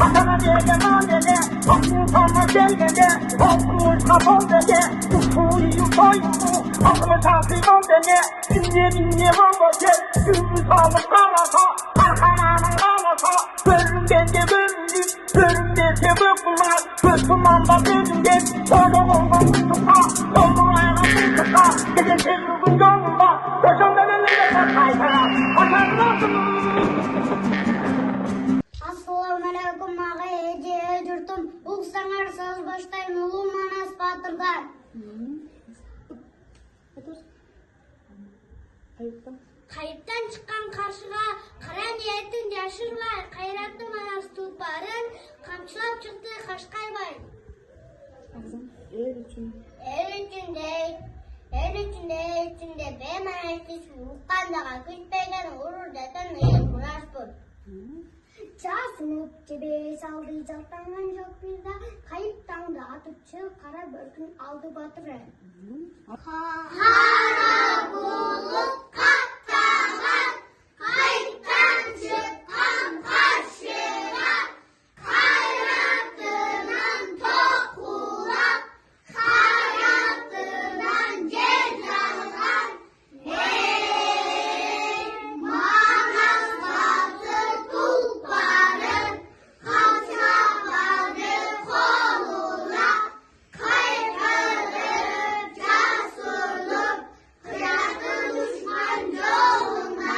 Atana dege mandege, Aklın sana gelgede, Aklın kapal dege, Uçuyu soyunu, Aklın takip dege, Dinle vambaşe, Gümrüz alıp karata, Arkananın kalata, Bölümdenge bölümdük, Bölümdeke böküler, Bökümanda bölümdek, Oğlum oğlum tuta, Oğlum ayağım tuta, Gece sevrugun yolunda, Koşan bebeğine kaçaytara, Aşağıdan Assalamualaikum ағай жұртым. Ұлсаңар саз баштайын ұлы Манас батырдан. Қайыптан шыққан қаршыға қара ниетін жашырмай, қайратты Манас тұлпарын қамшылап шықты Қашқарбай. Ел үчінде бейманастыс ұққандаға күтпеген ұрырдатын ең құраш бұл. Жасынып жебе салды жалтанған жоқ бірда, қайыптаңды атып чық, қара бөркін алды батыры. Қара болып қаттаған, қайыптан шыққан қаршыға, қайратынан тоқулап, қайратынан жер жарған, Манас батыр тұлпарын қамшылады қолына, қайғырып жасырып, қияты дұшман жолына.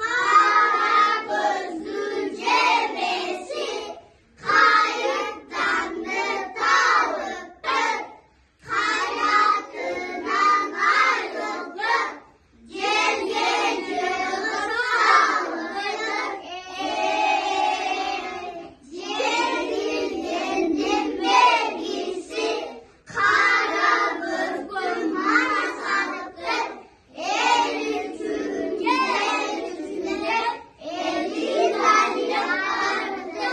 Қара көзді жебесі, қайықтанды тауыпты, қайратынан айрылып, жерге жығып жерден бергісі, қара бөркін Манас атыпты, ел үчінде, елді дарияпты.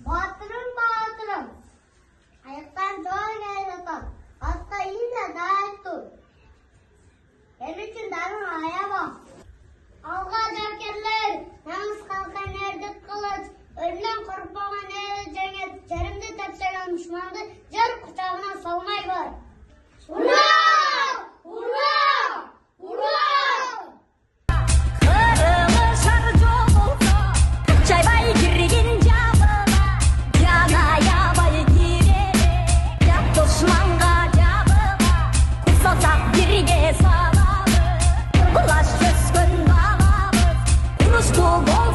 Батырым, аяқтан жол келатам, атқа ине дайып тұр. Ел үшін дарын аябам. Алға жакерлер, наңыз қалқан ердік қылыш, өлімнен қорықпаған әлі жеңет, жерімді тапсырған дұшманды жер құшағына салмай бар. Ура! Ура! Ура! Kırılı şarjı olsa, çaybay girgin cabıla, yana yabay girerek, yap düşmanga cabıla, kusasak birge salamız, bulaş çözgün bağlamız, unuştu bol